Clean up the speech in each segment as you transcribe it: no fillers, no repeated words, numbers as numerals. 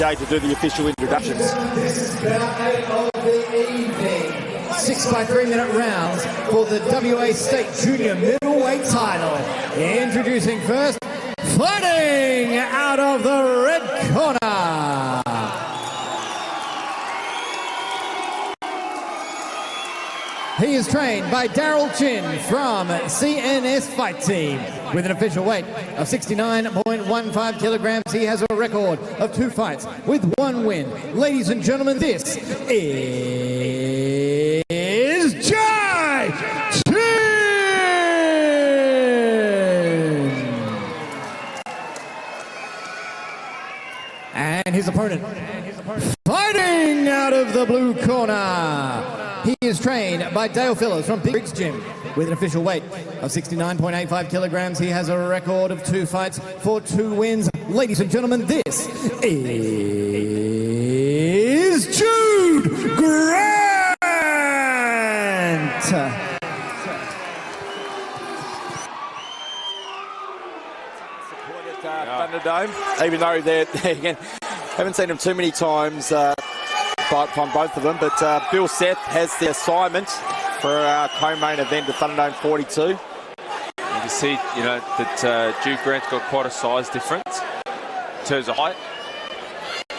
Jay to do the official introductions. Of the evening. 6 by 3 minute rounds for the WA State Junior Middleweight title. Introducing first, fighting out of the red corner. He is trained by Daryl Chin from CNS Fight Team. With an official weight of 69.15 kilograms, he has a record of 2 fights with 1 win. Ladies and gentlemen, this is Jude. And his opponent, fighting out of the blue corner. He is trained by Dale Phillips from Big Rigs Gym. With an official weight of 69.85 kilograms, he has a record of 2 fights for 2 wins. Ladies and gentlemen, this is Jude Grant. Supported Thunderdome, even though they're again, haven't seen them too many times from both of them, but Bill Seth has the assignment for our co-main event at Thunderdome 42. You can see, that Jude Grant's got quite a size difference in terms of height.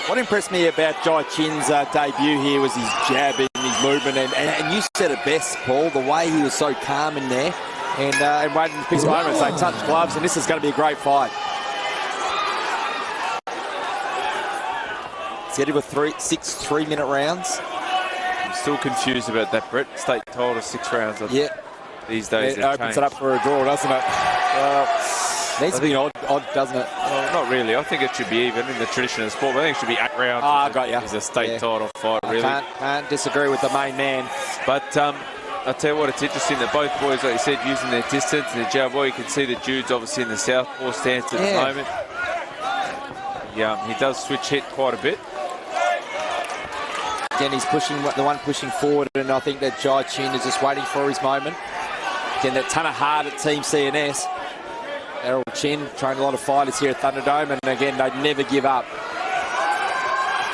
What impressed me about Jai Chin's debut here was his jab and his movement, and you said it best, Paul, the way he was so calm in there and waiting to pick his moments. They touched gloves, and this is going to be a great fight. He's headed with 6 3-minute rounds. I'm still confused about that, Brett. State told us 6 rounds. These days it opens it up for a draw, doesn't it? Needs to be odd, doesn't it? Well, not really. I think it should be even in the tradition of the sport. I think it should be 8 rounds. I got you. It's a state title fight, really. I can't disagree with the main man. But I'll tell you what, it's interesting that both boys, like you said, using their distance and their jab. Well, you can see that Jude's obviously in the southpaw stance at the moment. Yeah, he does switch hit quite a bit. Again, he's the one pushing forward, and I think that Jai Chin is just waiting for his moment. Again, that ton of heart at Team CNS. Daryl Chin trained a lot of fighters here at Thunderdome, and again, they never give up.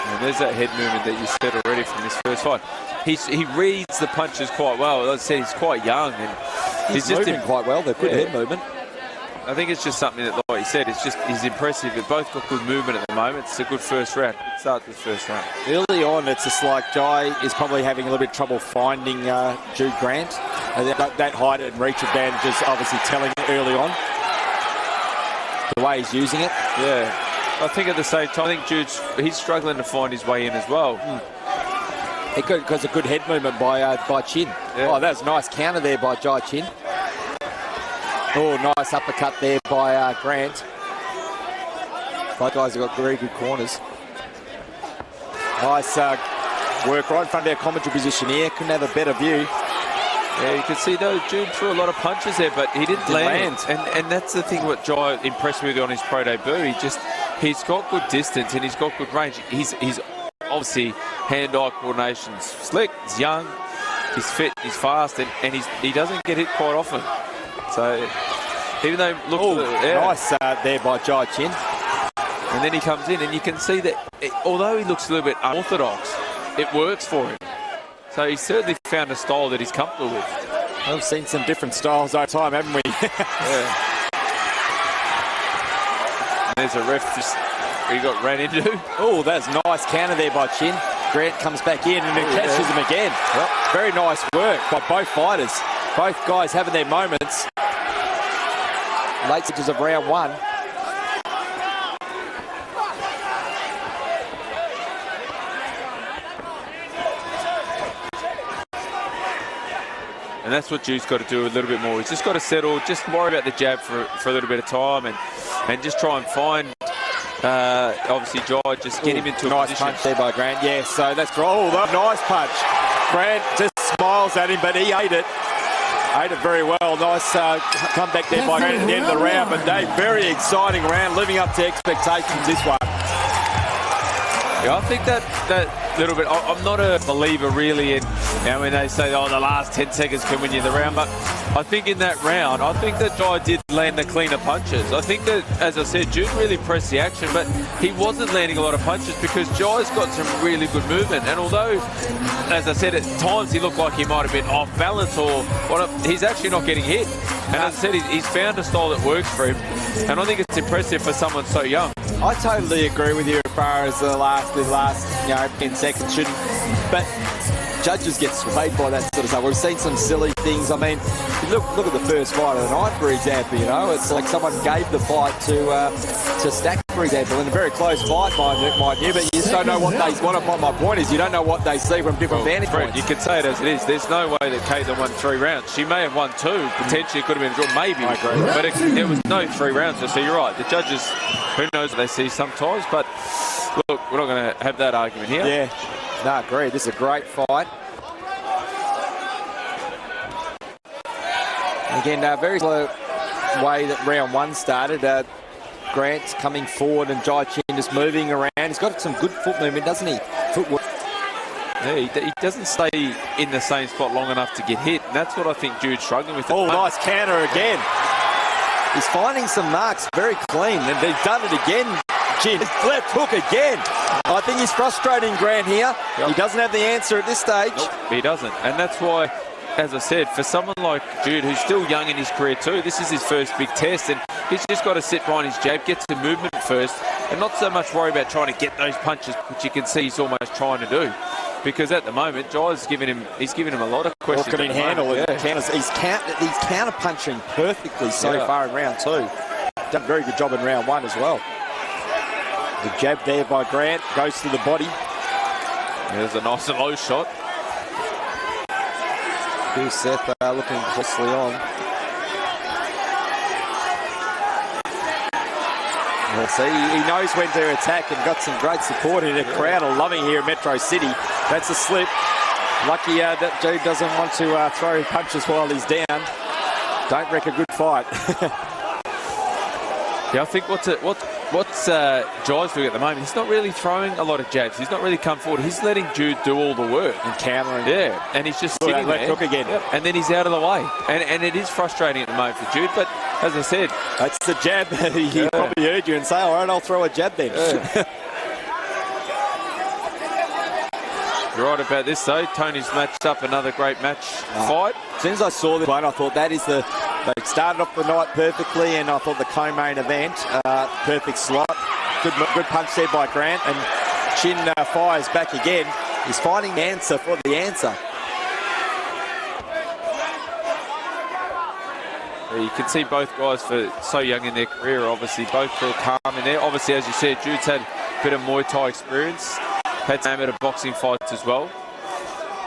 And there's that head movement that you said already from this first fight. He reads the punches quite well. As I said, he's quite young, and he's just moving quite well. They're good head movement. I think it's just something that, like you said, he's impressive. They've both got good movement at the moment. It's a good first round. Good start to this first round. Early on, it's just like Jai is probably having a little bit of trouble finding Jude Grant. That height and reach advantage is obviously telling early on. The way he's using it. Yeah. I think at the same time, I think he's struggling to find his way in as well. Because a good head movement by Chin. Yeah. Oh, that was a nice counter there by Jai Chin. Oh, nice uppercut there by Grant. Both guys have got very good corners. Nice work right in front of our commentary position here. Couldn't have a better view. Yeah, you can see though, Jude threw a lot of punches there, but he didn't land. And that's the thing what Jai impressed me with on his pro debut. He's got good distance and he's got good range. He's obviously hand-eye coordination's slick. He's young, he's fit, he's fast, and he doesn't get hit quite often. So even though nice there by Jai Chin. And then he comes in, and you can see that although he looks a little bit unorthodox, it works for him. So he's certainly found a style that he's comfortable with. We've seen some different styles over time, haven't we? Yeah. And there's a ref he got ran into. Oh, that's a nice counter there by Chin. Grant comes back in and catches him again. Yep. Very nice work by both fighters. Both guys having their moments. Late stages of round 1. And that's what Jude's got to do a little bit more. He's just got to settle, just worry about the jab for a little bit of time and just try and find, obviously, Jai, just get him into a nice position. Punch there by Grant, yeah. So that's nice punch. Grant just smiles at him, but he ate it. Ate it very well. Nice comeback there by Grant at the end of the round. But Dave, very exciting round, living up to expectations this one. Yeah, I think that little bit, I'm not a believer really in, when they say, the last 10 seconds can win you the round, but I think in that round, I think that Jai did land the cleaner punches. I think that, as I said, Jude really pressed the action, but he wasn't landing a lot of punches because Jai's got some really good movement. And although, as I said, at times he looked like he might have been off balance or whatever, he's actually not getting hit. And as I said, he's found a style that works for him. And I think it's impressive for someone so young. I totally agree with you as far as the last 10 seconds shouldn't. But judges get swayed by that sort of stuff. We've seen some silly things. I mean, look at the first fight of the night, for example. You know, it's like someone gave the fight to Stack, for example, in a very close fight, mind you. But you just don't know what they. My point is, you don't know what they see from different vantage points. You can say it as it is. There's no way that Caitlin won 3 rounds. She may have won 2. Potentially, it could have been a draw. Maybe. I agree. But there was no 3 rounds. So you're right. The judges, who knows what they see sometimes. But look, we're not going to have that argument here. Yeah. No, I agree. This is a great fight. Again, very slow way that round 1 started. Grant's coming forward and Jai Chin just moving around. He's got some good foot movement, doesn't he? Footwork. Yeah, he doesn't stay in the same spot long enough to get hit. And that's what I think Jude's struggling with. Oh, nice counter again. He's finding some marks very clean. And they've done it again. Chin, left hook again. I think he's frustrating Grant here. Yep. He doesn't have the answer at this stage. Nope, he doesn't. And that's why, as I said, for someone like Jude, who's still young in his career too, this is his first big test, and he's just got to sit behind his jab, get some movement first, and not so much worry about trying to get those punches, which you can see he's almost trying to do. Because at the moment, Jai's giving him a lot of questions. Can he handle it? He's counter punching perfectly so far in round 2. Done a very good job in round 1 as well. The jab there by Grant goes to the body. There's a nice low shot. Here's Seth looking closely on. Well, see, he knows when to attack and got some great support in the crowd are loving here in Metro City. That's a slip. Lucky that Jude doesn't want to throw punches while he's down. Don't wreck a good fight. Yeah, I think what's Jai's doing at the moment, he's not really throwing a lot of jabs. He's not really come forward. He's letting Jude do all the work. And countering. Yeah, and he's just sitting there. Hook again. Yep. And then he's out of the way. And it is frustrating at the moment for Jude, but as I said... That's the jab. He probably heard you and say, all right, I'll throw a jab then. Yeah. You're right about this, though. Tony's matched up another great match fight. As soon as I saw this one, I thought that is the... They started off the night perfectly, and I thought the co-main event, perfect slot. Good punch there by Grant, and Chin fires back again. He's finding the answer for the answer. Yeah, you can see both guys for so young in their career, obviously, both feel calm in there. Obviously, as you said, Jude's had a bit of Muay Thai experience, had some amateur boxing fights as well.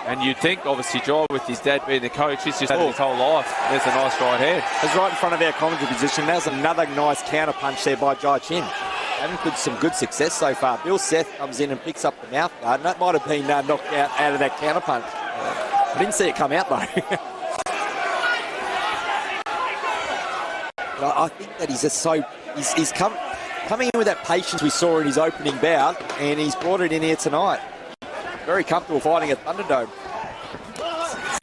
And you'd think, obviously, Jai, with his dad being the coach, he's just had his whole life. There's a nice right hand. It's right in front of our commentary position. There's another nice counter punch there by Jai Chin. Having some good success so far. Bill Seth comes in and picks up the mouth guard, and that might have been knocked out of that counter punch. I didn't see it come out, though. But I think that he's just so... He's coming in with that patience we saw in his opening bout, and he's brought it in here tonight. Very comfortable fighting at Thunderdome.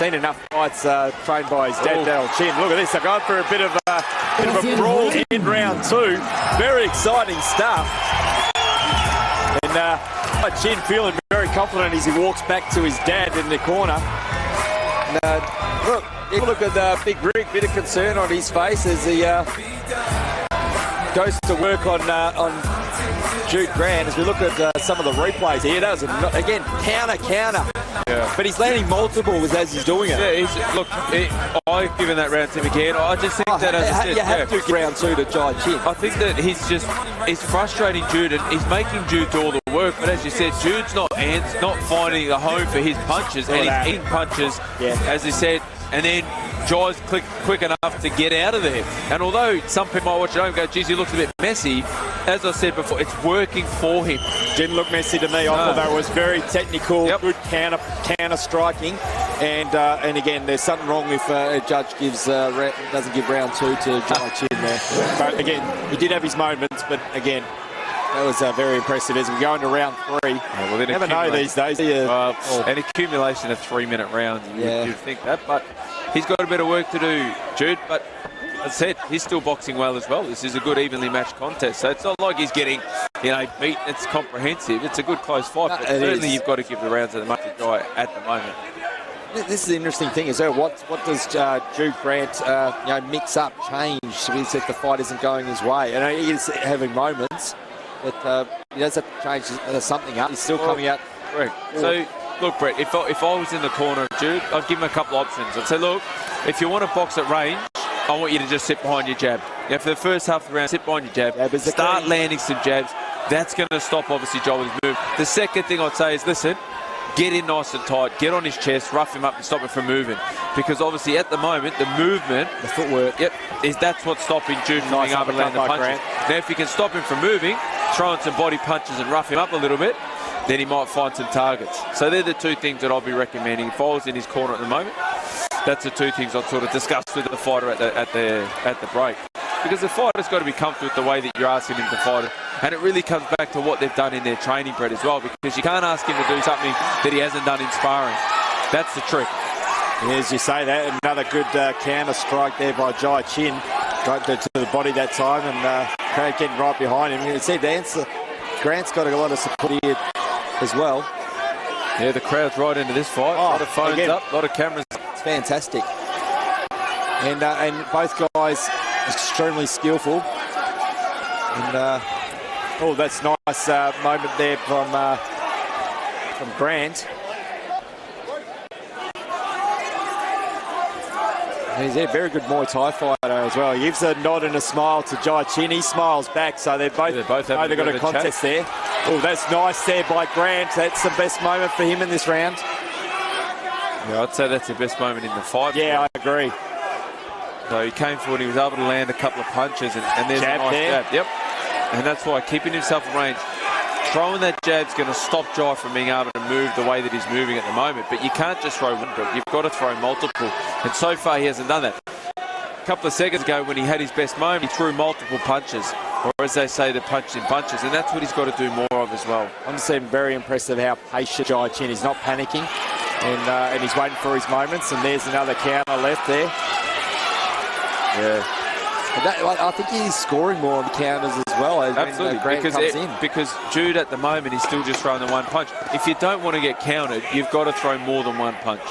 Seen enough fights trained by his dad, Daryl Chin. Look at this, they're going for a bit of a brawl in round 2. Very exciting stuff. And Chin feeling very confident as he walks back to his dad in the corner. And, look at the Big Rick, bit of concern on his face as he goes to work on Jude Grant. As we look at some of the replays here, that was, again, counter. Yeah. But he's landing multiples as he's doing it. Yeah, I've given that round to him again. I just think that, as I said, you have to give round 2 to Jai Chin. I think that he's frustrating Jude, and he's making Jude do all the work. But as you said, Jude's not finding a home for his punches, and he's eating punches, as he said, and then Jai's quick enough to get out of there. And although some people might watch it home and go, geez, he looks a bit messy, as I said before, it's working for him. Didn't look messy to me. I thought that was very technical, good counter striking. And again, there's something wrong if a judge doesn't give round 2 to Jai Chin there. But again, he did have his moments, but again, that was very impressive as we go into round 3. Yeah, well, never know these days. An accumulation of 3-minute rounds, you'd think that, but he's got a bit of work to do, Jude, but as I said, he's still boxing well as well. This is a good evenly matched contest, so it's not like he's getting, beat. It's comprehensive. It's a good close fight, but certainly you've got to give the rounds to the Mucky guy at the moment. This is the interesting thing as well. What does Jude Grant mix up, change if the fight isn't going his way? And he is having moments, but he does have to change something up. He's still coming out. Correct. So, look, Brett, if I was in the corner of Jude, I'd give him a couple options. I'd say, look, if you want to box at range, I want you to just sit behind your jab. For the first half of the round, sit behind your jab. Start landing some jabs. That's going to stop, obviously, Joel with his move. The second thing I'd say is, listen, get in nice and tight, get on his chest, rough him up and stop him from moving. Because obviously at the moment, the movement, the footwork, that's what's stopping Jude from being able to land the punches. Now if you can stop him from moving, throw in some body punches and rough him up a little bit, then he might find some targets. So they're the two things that I'll be recommending. If I was in his corner at the moment, that's the two things I'd sort of discuss with the fighter at the break. Because the fighter's got to be comfortable with the way that you're asking him to fight it. And it really comes back to what they've done in their training, Brett, as well, because you can't ask him to do something that he hasn't done in sparring. That's the trick. As you say that, another good counter strike there by Jai Chin. Right to the body that time, and Grant getting right behind him. You can see Grant's got a lot of support here as well. Yeah, the crowd's right into this fight. A lot of phones up, a lot of cameras. It's fantastic. And both guys extremely skillful. And that's nice moment there from Grant. He's a very good Muay Thai fighter as well. He gives a nod and a smile to Jai Chin. He smiles back, so they've both got a contest there. Oh, that's nice there by Grant. That's the best moment for him in this round. Yeah, I'd say that's the best moment in the fight. Yeah, I agree. So he came forward, he was able to land a couple of punches, and there's jab a nice there. jab. Yep. And that's why keeping himself in range. Throwing that jab's going to stop Jai from being able to move the way that he's moving at the moment. But you can't just throw one, you've got to throw multiple. And so far he hasn't done that. A couple of seconds ago when he had his best moment, he threw multiple punches. Or as they say, the punch in bunches. And that's what he's got to do more of as well. I'm just very impressed with how patient Jai Chin is. Not panicking. And he's waiting for his moments. And there's another counter left there. Yeah. I think he's scoring more on the counters as well. Absolutely, because Jude at the moment is still just throwing the one punch. If you don't want to get countered, you've got to throw more than one punch.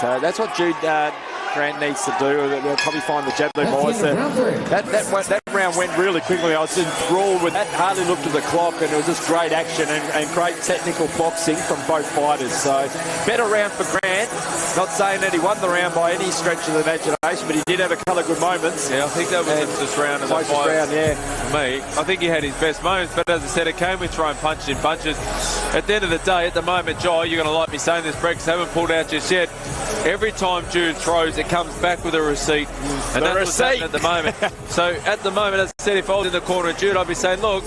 So that's what Jude Grant needs to do. They'll probably find the jab more. That round went really quickly. I was enthralled with that. Hardly looked at the clock, and it was just great action and great technical boxing from both fighters. So better round for Grant. Not saying that he won the round by any stretch of the imagination, but he did have a couple of good moments. Yeah, I think that was the closest round of the fight. Round, yeah. For me, I think he had his best moments, but as I said, it came with throwing punches in bunches. At the end of the day, at the moment, Jai, you're going to like me saying this, Brett, because I haven't pulled out just yet. Every time Jude throws, it comes back with a receipt. And that's what's happening at the moment. So at the moment, as I said, if I was in the corner of Jude, I'd be saying, look,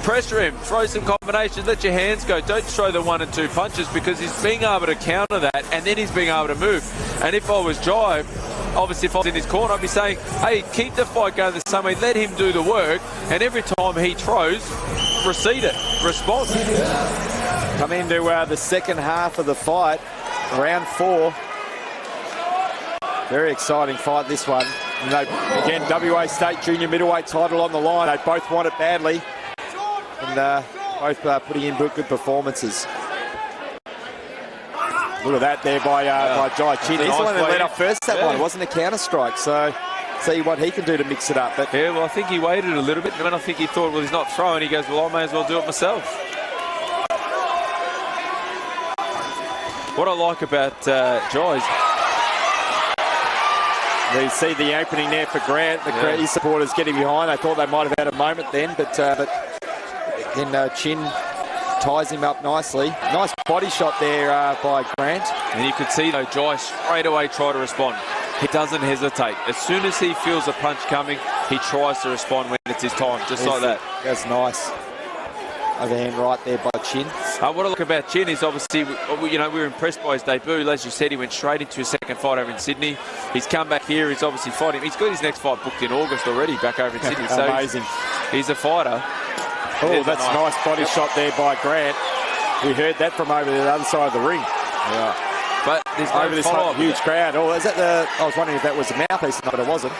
pressure him, throw some combinations, let your hands go. Don't throw the 1 and 2 punches, because he's being able to counter that, and then he's being able to move. And if I was Jai, obviously if I was in his corner, I'd be saying, hey, keep the fight going the same way, let him do the work, and every time he throws, receipt it, respond. Come into the second half of the fight, round 4. Very exciting fight, this one. And again, WA State Junior Middleweight title on the line. They both want it badly. And both putting in good performances. Look at that there by Jai Chin. He's the one that led up first, that one. It wasn't a counter strike. So see what he can do to mix it up. But yeah, well, I think he waited a little bit. And then I think he thought, well, he's not throwing. He goes, well, I may as well do it myself. What I like about Jai is you see the opening there for Grant. His supporters getting behind. I thought they might have had a moment then, but then Chin ties him up nicely. Nice body shot there by Grant. And you could see, though, Jai straight away try to respond. He doesn't hesitate. As soon as he feels a punch coming, he tries to respond when it's his time, just like that. That's nice. Overhand right there by Chin. What I like about Chin is obviously, we were impressed by his debut. As you said, he went straight into his second fight over in Sydney. He's come back here. He's obviously fighting. He's got his next fight booked in August already, back over in Sydney. So amazing. He's a fighter. Oh, that's a nice body shot there by Grant. We heard that from over the other side of the ring. Yeah. But there's no over this follow-up. huge crowd. Oh, is that the? I was wondering if that was the mouthpiece, but it wasn't.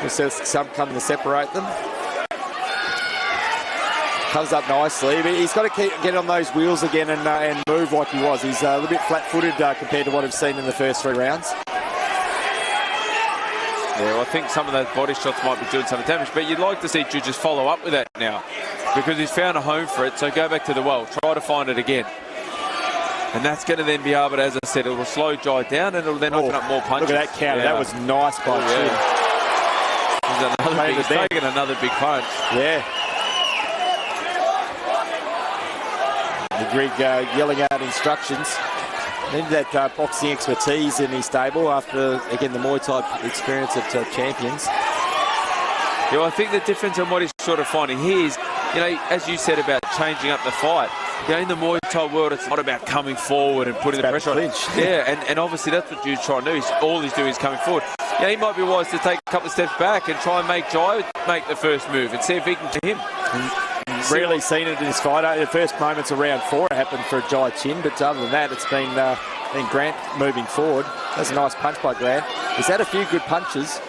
There's some coming to separate them. Comes up nicely, but he's got to get on those wheels again and move like he was. He's a little bit flat-footed compared to what I've seen in the first 3 rounds. Yeah, well, I think some of those body shots might be doing some damage, but you'd like to see Jude just follow up with that now because he's found a home for it. So go back to the well, try to find it again. And that's going to then be able to, as I said, it will slow Jai down and it'll then open up more punches. Look at that counter. Yeah. That was nice by Jude. He's taking another big punch. Yeah. The Greek yelling out instructions. Needed that boxing expertise in his stable after, again, the Muay Thai experience of champions. Yeah, well, I think the difference in what he's sort of finding here is, you know, as you said about changing up the fight, you know, in the Muay Thai world, it's not about coming forward and putting the pressure on. Yeah, and obviously that's what Jude's trying to do. All he's doing is coming forward. Yeah, he might be wise to take a couple of steps back and try and make Jai make the first move and see if he can get him. Rarely seen it in this fight. The first moments of round 4 happened for Jai Chin, but other than that, it's been Grant moving forward. That's a nice punch by Grant. He's had a few good punches.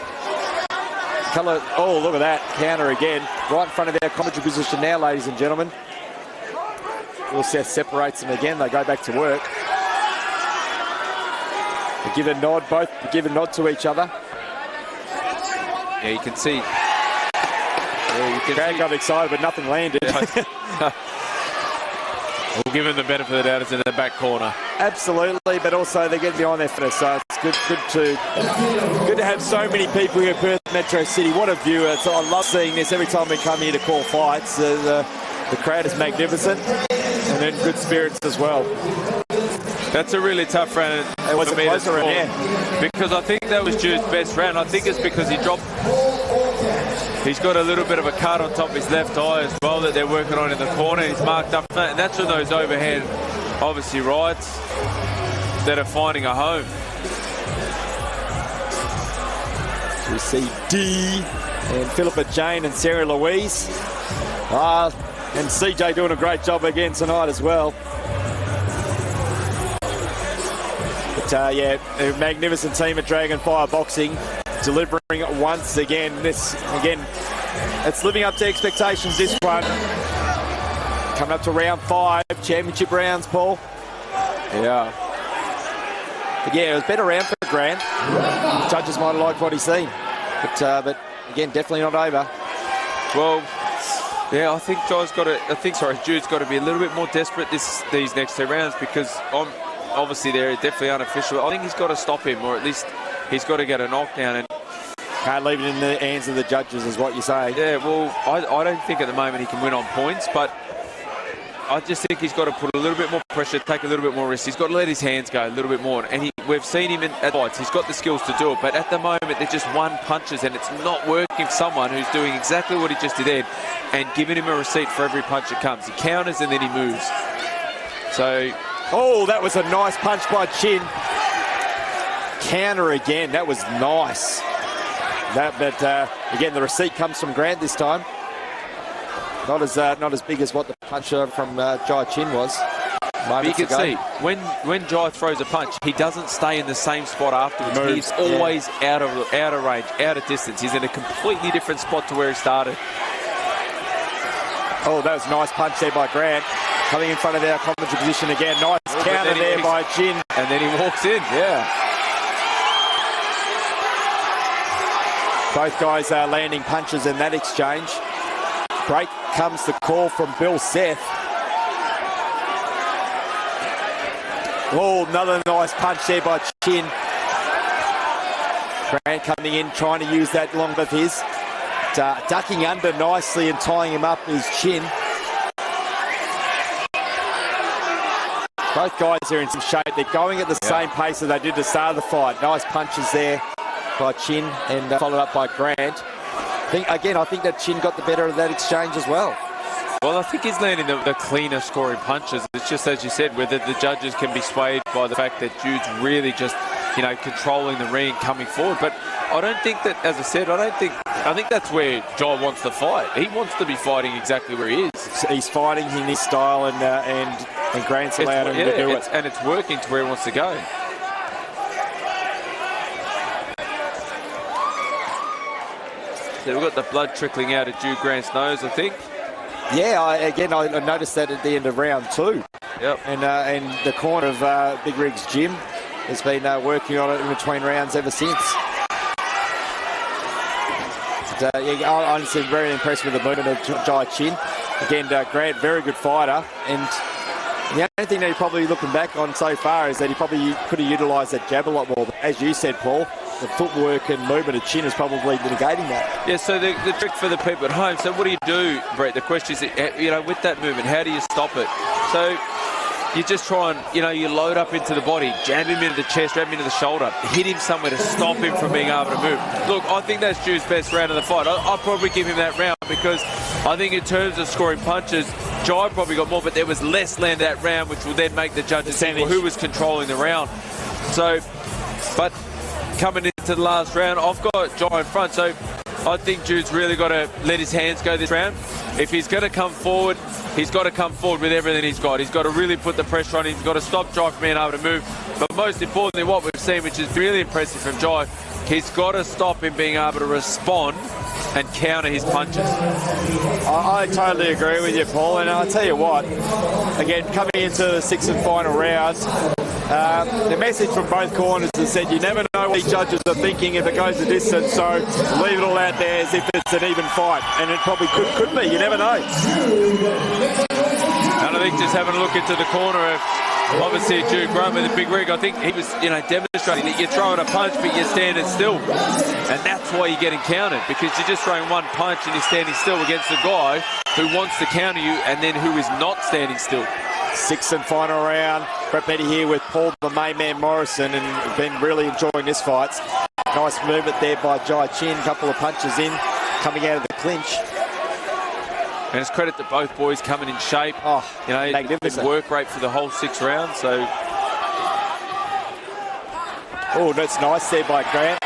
Oh, look at that. Counter again. Right in front of our commentary position now, ladies and gentlemen. Will Seth separates them again. They go back to work. They give a nod, both give a nod to each other. Yeah, you can see. Grant got excited, but nothing landed. We'll give him the benefit of the doubt. It's in the back corner. Absolutely, but also they're getting behind their footer, so it's good to have so many people here at Perth Metro City. What a view! I love seeing this every time we come here to call fights. The crowd is magnificent, and in good spirits as well. That's a really tough round. It was a closer round, yeah. Because I think that was Jude's best round. I think it's because he dropped. He's got a little bit of a cut on top of his left eye as well that they're working on in the corner. He's marked up, and that's from those overhead, obviously, rights that are finding a home. So we see D and Philippa Jane and Sarah Louise. And CJ doing a great job again tonight as well. But yeah, a magnificent team at Dragonfire Boxing, delivering once again. It's living up to expectations, this one. Coming up to round 5, championship rounds, Paul. Yeah. But yeah, it was a better round for Grant. The judges might have liked what he's seen. But again, definitely not over. Well, yeah, I think Jude's got to be a little bit more desperate these next 2 rounds because obviously they're definitely unofficial. I think he's got to stop him, or at least he's got to get a knockdown. And can't leave it in the hands of the judges, is what you say. Yeah, well, I don't think at the moment he can win on points, but I just think he's got to put a little bit more pressure, take a little bit more risk. He's got to let his hands go a little bit more. And we've seen him at fights. He's got the skills to do it. But at the moment, they're just one punches, and it's not working for someone who's doing exactly what he just did then and giving him a receipt for every punch that comes. He counters and then he moves. So... Oh, that was a nice punch by Chin. Counter again. That was nice. Again, the receipt comes from Grant this time. Not as big as what the punch from Jai Chin was. But you can see, when Jai throws a punch, he doesn't stay in the same spot afterwards. He's always out of range, out of distance. He's in a completely different spot to where he started. Oh, that was a nice punch there by Grant. Coming in front of our commentary position again. Nice counter there by Chin. And then he walks in, yeah. Both guys are landing punches in that exchange. Break comes the call from Bill Seth. Oh, another nice punch there by Chin. Grant coming in, trying to use that long of his. Ducking under nicely and tying him up is Chin. Both guys are in some shape. They're going at the same pace that they did at the start of the fight. Nice punches there by Chin and followed up by Grant. I think that Chin got the better of that exchange as well. Well, I think he's landing the cleaner scoring punches. It's just, as you said, whether the judges can be swayed by the fact that Jude's really just, controlling the ring, coming forward. But I don't think that, as I said, I don't think I think that's where Jai wants to fight. He wants to be fighting exactly where he is. He's fighting in his style, and Grant's allowed him to do it. And it's working to where he wants to go. So we've got the blood trickling out of Jude Grant's nose, I think. Yeah, I noticed that at the end of round 2. Yep. And the corner of Big Rig's gym has been working on it in between rounds ever since. But, yeah, I'm very impressed with the movement of Jai Chin. Again, Grant, very good fighter. And the only thing that he's probably looking back on so far is that he probably could have utilised that jab a lot more. But as you said, Paul, the footwork and movement of Chin is probably negating that. Yeah, so the trick for the people at home, so what do you do, Brett? The question is, with that movement, how do you stop it? So you just try and, you load up into the body, jab him into the chest, jab him into the shoulder, hit him somewhere to stop him from being able to move. Look, I think that's Jude's best round of the fight. I'll probably give him that round because I think in terms of scoring punches, Jai probably got more, but there was less land that round, which will then make the judges think, well, who was controlling the round. So, but coming into the last round, I've got Jai in front, so I think Jude's really got to let his hands go this round. If he's going to come forward, he's got to come forward with everything he's got. He's got to really put the pressure on him. He's got to stop Jai from being able to move. But most importantly, what we've seen, which is really impressive from Jai, he's got to stop him being able to respond and counter his punches. I totally agree with you, Paul. And I'll tell you what, again, coming into the 6th and final rounds, the message from both corners has said you never know what the judges are thinking if it goes the distance, so leave it all out there as if it's an even fight, and it probably could be, you never know. And I think just having a look into the corner of, obviously, Jude Grant with a big rig, I think he was, demonstrating that you're throwing a punch but you're standing still, and that's why you're getting countered, because you're just throwing one punch and you're standing still against a guy who wants to counter you and then who is not standing still. 6th and final round. Brett Petty here with Paul the main man Morrison, and been really enjoying this fight. Nice movement there by Jai Chin. Couple of punches in, coming out of the clinch. And it's credit to both boys coming in shape. Oh, magnificent work rate for the whole 6 rounds. So, oh, that's nice there by Grant.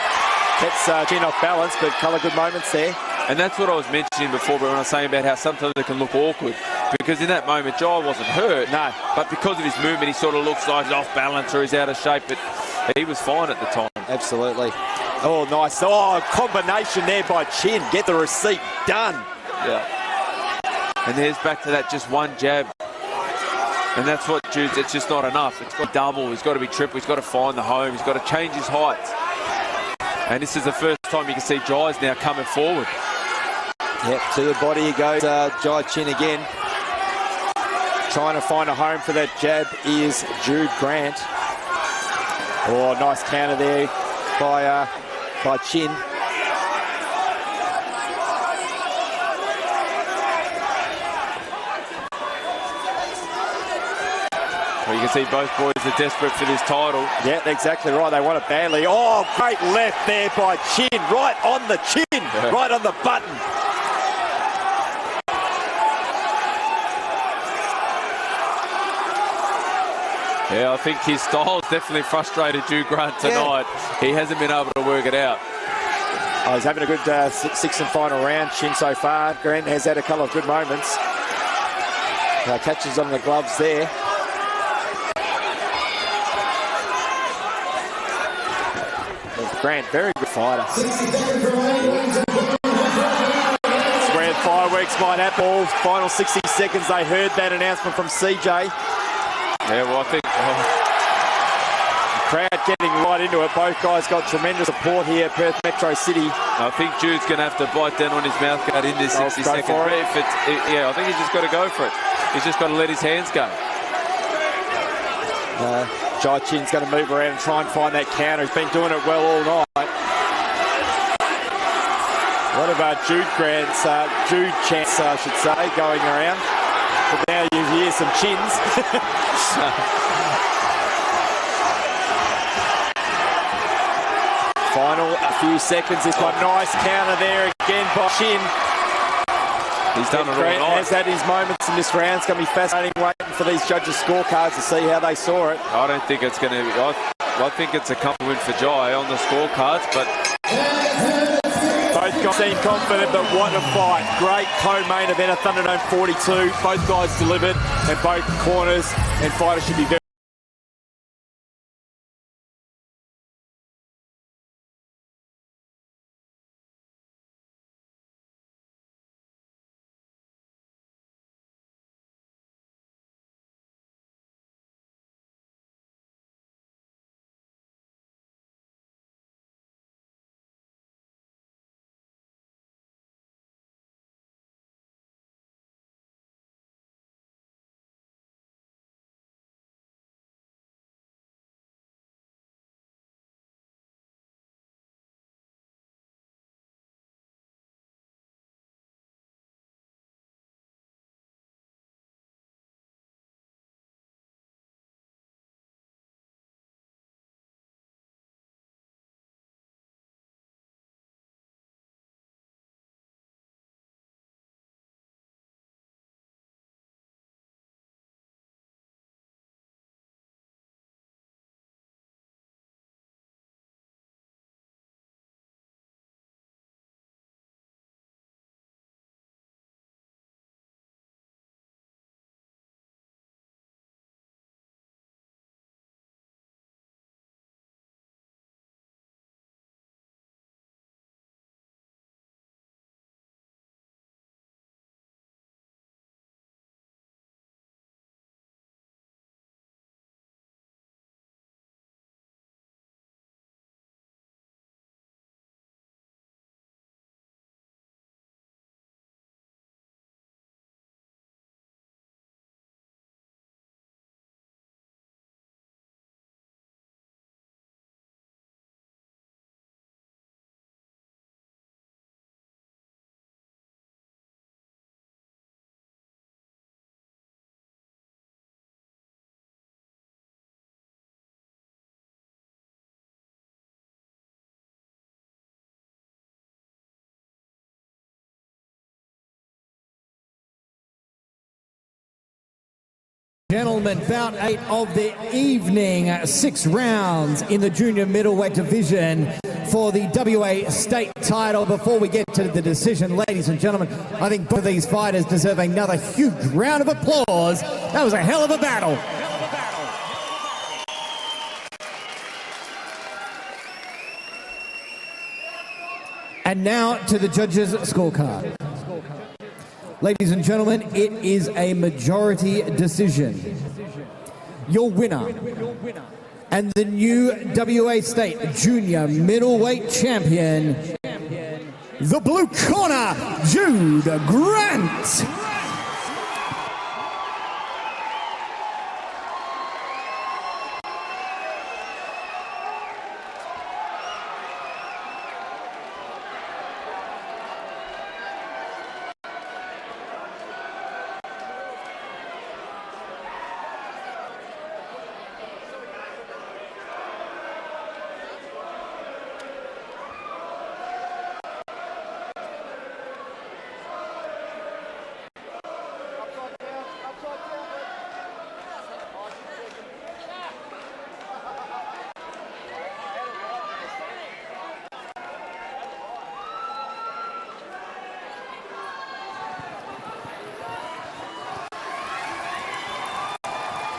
Gets Chin off balance, but colour good moments there. And that's what I was mentioning before, but when I was saying about how sometimes it can look awkward. Because in that moment, Jai wasn't hurt. No. But because of his movement, he sort of looks like he's off balance or he's out of shape. But he was fine at the time. Absolutely. Oh, nice. Oh, combination there by Chin. Get the receipt done. Yeah. And there's back to that just one jab. And that's what Jude's, it's just not enough. It's got to double, he's got to be triple, he's got to find the home, he's got to change his height. And this is the first time you can see Jai's now coming forward. Yep, to the body he goes, Jai Chin again. Trying to find a home for that jab is Jude Grant. Oh, nice counter there by Chin. Well, you can see both boys are desperate for this title. Yeah, exactly right. They want it badly. Oh, great left there by Chin. Right on the chin. Yeah. Right on the button. Yeah, I think his style's definitely frustrated Jude Grant tonight. Yeah. He hasn't been able to work it out. Oh, he's having a good 6th and final round, Chin, so far. Grant has had a couple of good moments. Catches on the gloves there. Grant, very good fighter. It's where fireworks might happen. Final 60 seconds, they heard that announcement from CJ. Yeah, well, I think crowd getting right into it. Both guys got tremendous support here at Perth Metro City. I think Jude's going to have to bite down on his mouth guard in this 60 seconds. Yeah, I think he's just got to go for it. He's just got to let his hands go. Jai Chin's going to move around and try and find that counter. He's been doing it well all night. What about Jude Grant's, Jude chants, I should say, going around. But now you hear some chins. Final a few seconds. He's got a nice counter there again by Chin. He's done it all Grant night. has had his moments in this round. It's going to be fascinating waiting for these judges' scorecards to see how they saw it. I don't think it's going to be. I think it's a compliment for Jai on the scorecards, but Both guys seem confident, but what a fight. Great co-main event at Thunderdome 42. Both guys delivered in both corners, and fighters should be very Gentlemen, bout 8 of the evening, 6 rounds in the junior middleweight division for the WA state title. Before we get to the decision, ladies and gentlemen, I think both of these fighters deserve another huge round of applause. That was a hell of a battle. And now to the judges' scorecard. Ladies and gentlemen, it is a majority decision. Your winner and the new WA State Junior Middleweight Champion, the blue corner, Jude Grant.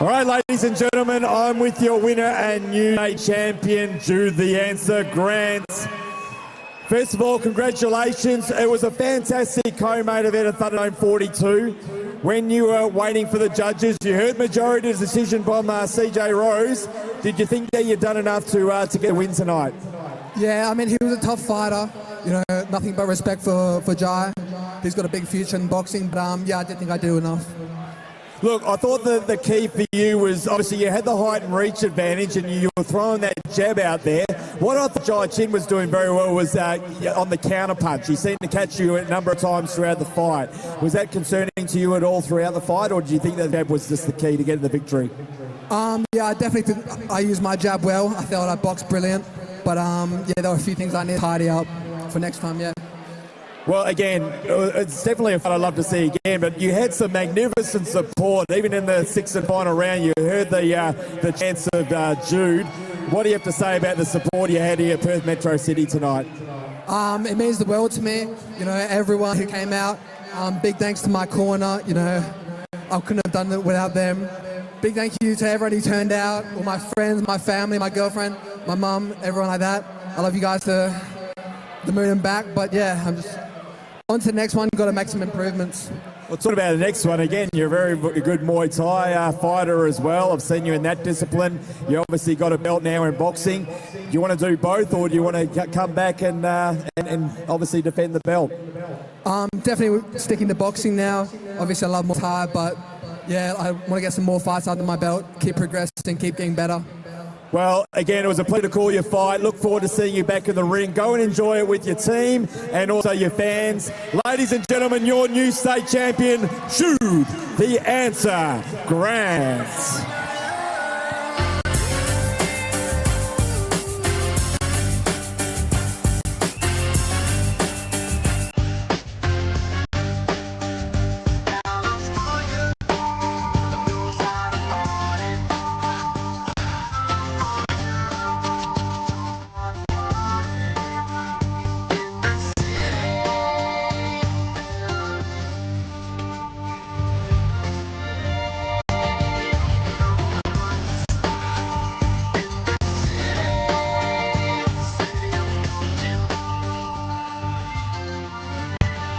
All right, ladies and gentlemen, I'm with your winner and new champion, Jude the Answer Grant. First of all, congratulations. It was a fantastic co-main event at Thunderdome 42. When you were waiting for the judges, you heard majority decision from CJ Rose. Did you think that you'd done enough to get a win tonight? Yeah, I mean, he was a tough fighter. You know, nothing but respect for Jai. He's got a big future in boxing, but yeah, I didn't think I'd do enough. Look, I thought the key for you was obviously you had the height and reach advantage and you were throwing that jab out there. What I thought Jai Chin was doing very well was on the counter punch. He seemed to catch you a number of times throughout the fight. Was that concerning to you at all throughout the fight, or do you think that jab was just the key to getting the victory? Yeah, I definitely think I used my jab well. I felt I boxed brilliant. But yeah, there were a few things I need to tidy up for next time, yeah. Well, again, it's definitely a fight I'd love to see again, but you had some magnificent support. Even in the sixth and final round, you heard the chants of Jude. What do you have to say about the support you had here at Perth Metro City tonight? It means the world to me. You know, everyone who came out. Big thanks to my corner. You know, I couldn't have done it without them. Big thank you to everyone who turned out, all my friends, my family, my girlfriend, my mum, everyone like that. I love you guys to the moon and back. But yeah, I'm just on to the next one. Got to make some improvements. Well, talk about the next one. Again, you're a very good Muay Thai fighter as well. I've seen you in that discipline. You obviously got a belt now in boxing. Do you want to do both, or do you want to come back and obviously defend the belt? Definitely sticking to boxing now. Obviously, I love Muay Thai, but yeah, I want to get some more fights under my belt, keep progressing, keep getting better. Well, again, it was a pleasure to call your fight. Look forward to seeing you back in the ring. Go and enjoy it with your team and also your fans. Ladies and gentlemen, your new state champion, Jude, the Answer Grant.